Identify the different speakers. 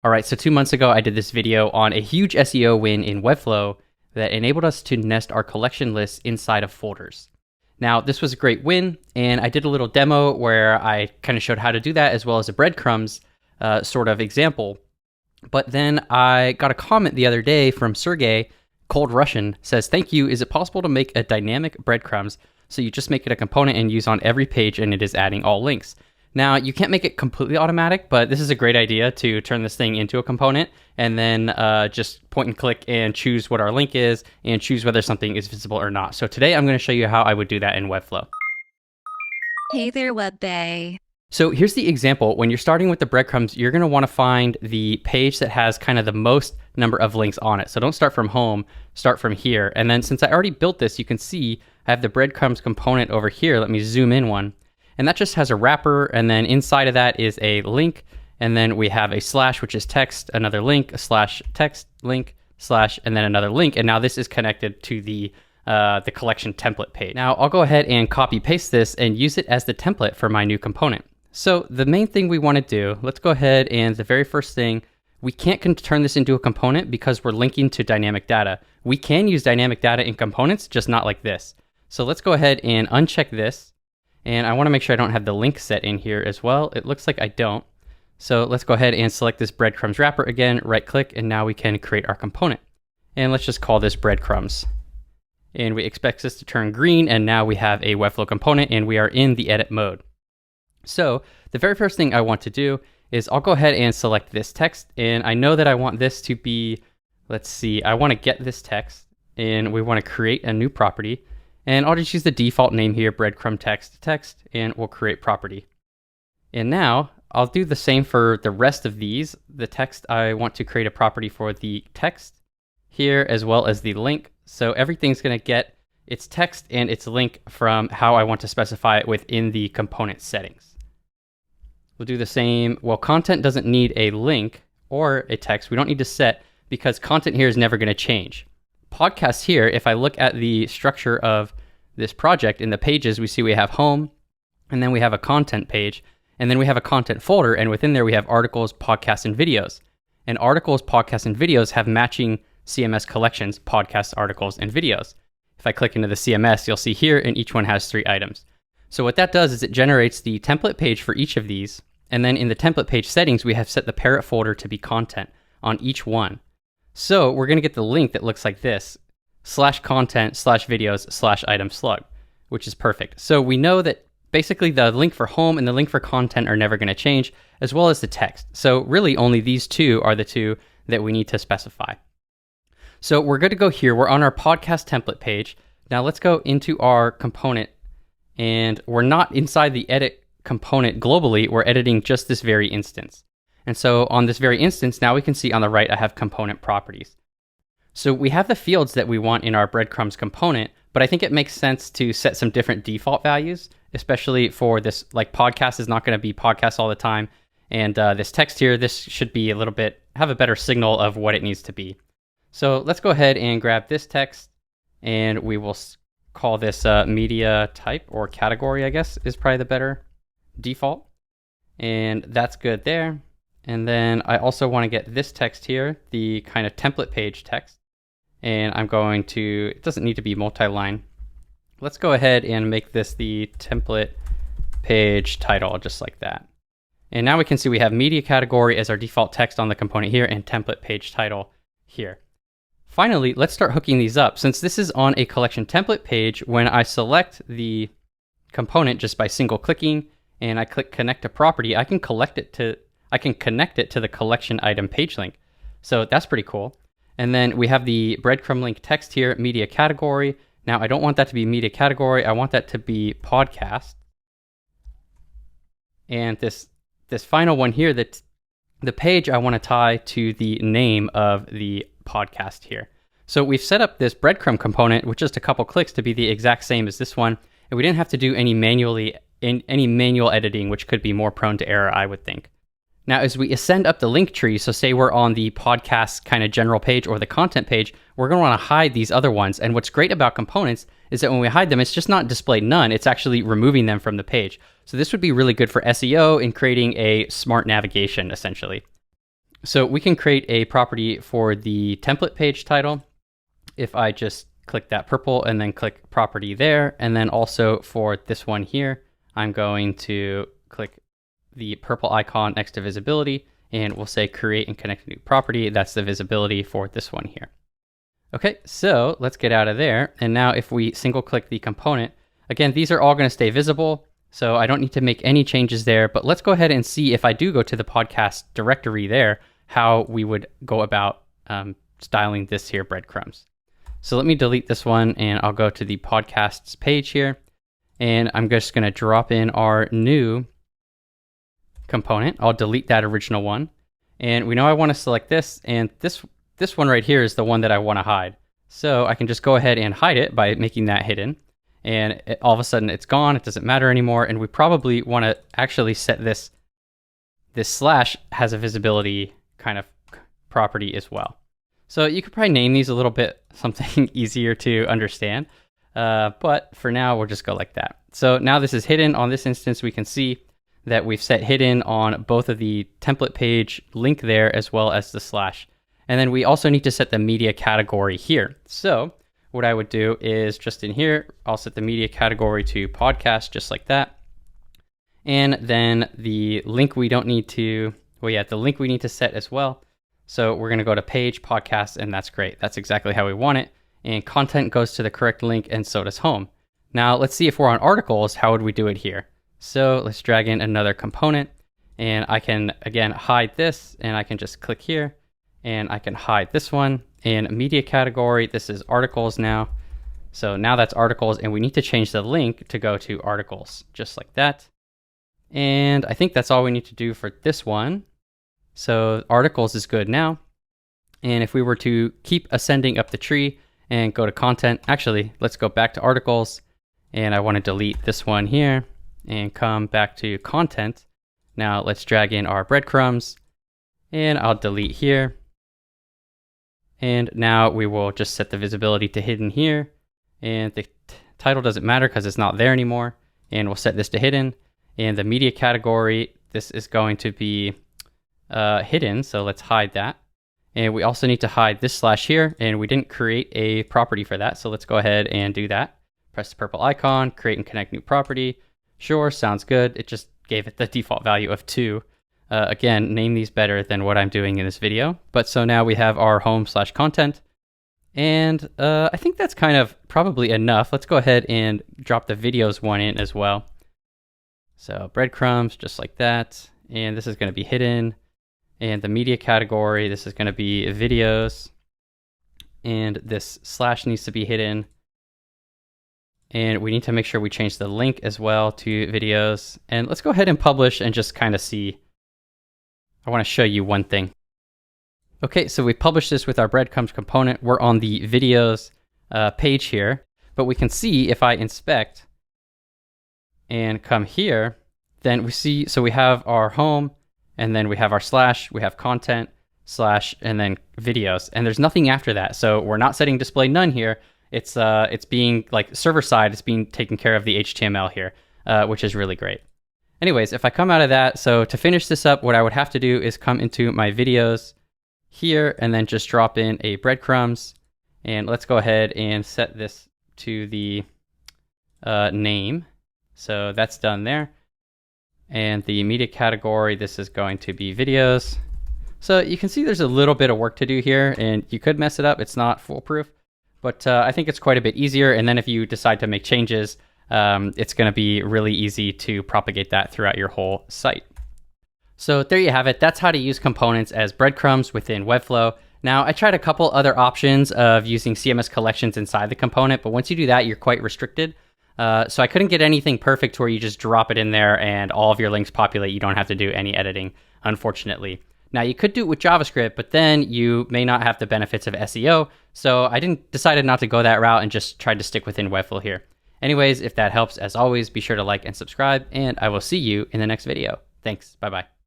Speaker 1: All right, so 2 months ago, I did this video on a huge SEO win in Webflow that enabled us to nest our collection lists inside of folders. Now, this was a great win, and I did a little demo where I kind of showed how to do that, as well as a breadcrumbs sort of example. But then I got a comment the other day from Sergey, Cold Russian, says, "Thank you. Is it possible to make a dynamic breadcrumbs so you just make it a component and use on every page and it is adding all links?" Now, you can't make it completely automatic, but this is a great idea to turn this thing into a component and then just point and click and choose what our link is and choose whether something is visible or not. So today I'm going to show you how I would do that in Webflow.
Speaker 2: Hey there, WebBay.
Speaker 1: So here's the example. When you're starting with the breadcrumbs, you're going to want to find the page that has kind of the most number of links on it. So don't start from home, start from here. And then since I already built this, you can see I have the breadcrumbs component over here. Let me zoom in one. And that just has a wrapper, and then inside of that is a link, and then we have a slash, which is text, another link, a slash text, link, slash, and then another link. And now this is connected to the collection template page. Now I'll go ahead and copy paste this and use it as the template for my new component. So the main thing we want to do, let's go ahead and the very first thing, we can't turn this into a component because we're linking to dynamic data. We can use dynamic data in components, just not like this. So let's go ahead and uncheck this. And I want to make sure I don't have the link set in here as well. It looks like I don't. So let's go ahead and select this breadcrumbs wrapper again, right click, and now we can create our component. And let's just call this breadcrumbs. And we expect this to turn green, and now we have a Webflow component and we are in the edit mode. So the very first thing I want to do is I'll go ahead and select this text, and I know that I want this to be, let's see, I want to get this text, and we want to create a new property. And I'll just use the default name here, breadcrumb text, and we'll create property. And now I'll do the same for the rest of these. The text, I want to create a property for the text here as well as the link. So everything's going to get its text and its link from how I want to specify it within the component settings. We'll do the same. Well, content doesn't need a link or a text. We don't need to set because content here is never going to change. Podcast here, if I look at the structure of this project in the pages, we see we have home, and then we have a content page, and then we have a content folder, and within there we have articles, podcasts, and videos. And articles, podcasts, and videos have matching CMS collections, podcasts, articles, and videos. If I click into the CMS, you'll see here, and each one has 3 items. So what that does is it generates the template page for each of these, and then in the template page settings, we have set the parent folder to be content on each one. So we're going to get the link that looks like this, /content /videos /item slug, which is perfect. So we know that basically the link for home and the link for content are never going to change, as well as the text. So really only these two are the two that we need to specify. So we're good to go here. We're on our podcast template page. Now let's go into our component, and we're not inside the edit component globally. We're editing just this very instance. And so on this very instance, now we can see on the right, I have component properties. So we have the fields that we want in our breadcrumbs component, but I think it makes sense to set some different default values, especially for this, like podcast is not going to be podcast all the time. And this text here, this should be a little bit, have a better signal of what it needs to be. So let's go ahead and grab this text, and we will call this media type or category, I guess, is probably the better default. And that's good there. And then I also want to get this text here, the kind of template page text. And I'm going to, it doesn't need to be multi-line. Let's go ahead and make this the template page title, just like that. And now we can see we have media category as our default text on the component here and template page title here. Finally, let's start hooking these up. Since this is on a collection template page, when I select the component just by single clicking and I click connect to property, I can connect it to the collection item page link. So that's pretty cool. And then we have the breadcrumb link text here, media category. Now I don't want that to be media category. I want that to be podcast. And this final one here, that the page I want to tie to the name of the podcast here. So we've set up this breadcrumb component with just a couple clicks to be the exact same as this one. And we didn't have to do any manual editing, which could be more prone to error, I would think. Now, as we ascend up the link tree, so say we're on the podcast kind of general page or the content page, we're going to want to hide these other ones. And what's great about components is that when we hide them, it's just not display none, it's actually removing them from the page. So this would be really good for SEO in creating a smart navigation, essentially. So we can create a property for the template page title. If I just click that purple and then click property there, and then also for this one here, I'm going to click the purple icon next to visibility, and we'll say create and connect a new property. That's the visibility for this one here. Okay, so let's get out of there. And now if we single click the component, again, these are all going to stay visible. So I don't need to make any changes there, but let's go ahead and see if I do go to the podcast directory there, how we would go about styling this here breadcrumbs. So let me delete this one and I'll go to the podcasts page here. And I'm just going to drop in our new component. I'll delete that original one. And we know I want to select this, and this one right here is the one that I want to hide. So I can just go ahead and hide it by making that hidden. And all of a sudden it's gone. It doesn't matter anymore. And we probably want to actually set this slash has a visibility kind of property as well. So you could probably name these a little bit something easier to understand. But for now, we'll just go like that. So now this is hidden. On this instance, we can see that we've set hidden on both of the template page link there as well as the slash. And then we also need to set the media category here. So what I would do is just in here, I'll set the media category to podcast just like that. And then the link we don't need to, the link we need to set as well. So we're going to go to page, podcast, and that's great. That's exactly how we want it. And content goes to the correct link, and so does home. Now let's see if we're on articles, how would we do it here? So let's drag in another component, and I can, again, hide this, and I can just click here, and I can hide this one. And media category, this is articles now. So now that's articles, and we need to change the link to go to articles, just like that. And I think that's all we need to do for this one. So articles is good now. And if we were to keep ascending up the tree and go to content, actually, let's go back to articles. And I want to delete this one here and come back to content. Now let's drag in our breadcrumbs, and I'll delete here. And now we will just set the visibility to hidden here. And the title doesn't matter because it's not there anymore. And we'll set this to hidden. And the media category, this is going to be hidden, so let's hide that. And we also need to hide this slash here, and we didn't create a property for that, so let's go ahead and do that. Press the purple icon, create and connect new property. Sure, sounds good. It just gave it the default value of 2. Again, name these better than what I'm doing in this video. But so now we have our home/content, and I think that's kind of probably enough. Let's go ahead and drop the videos one in as well. So breadcrumbs, just like that. And this is going to be hidden. And the media category, this is going to be videos. And this slash needs to be hidden. And we need to make sure we change the link as well to videos. And let's go ahead and publish and just kind of see. I want to show you one thing. Okay, so we published this with our breadcrumbs component. We're on the videos page here. But we can see if I inspect and come here, then we see, so we have our home, and then we have our slash, we have content, slash, and then videos. And there's nothing after that. So we're not setting display none here. It's being, like, server side, it's being taken care of the HTML here, which is really great. Anyways, if I come out of that, so to finish this up, what I would have to do is come into my videos here, and then just drop in a breadcrumbs. And let's go ahead and set this to the name. So that's done there. And the media category, this is going to be videos. So you can see there's a little bit of work to do here, and you could mess it up. It's not foolproof, but I think it's quite a bit easier. And then if you decide to make changes, it's going to be really easy to propagate that throughout your whole site. So there you have it. That's how to use components as breadcrumbs within Webflow. Now, I tried a couple other options of using CMS collections inside the component, but once you do that, you're quite restricted. So I couldn't get anything perfect to where you just drop it in there and all of your links populate. You don't have to do any editing, unfortunately. Now, you could do it with JavaScript, but then you may not have the benefits of SEO. So I decided not to go that route and just tried to stick within Webflow here. Anyways, if that helps, as always, be sure to like and subscribe, and I will see you in the next video. Thanks. Bye-bye.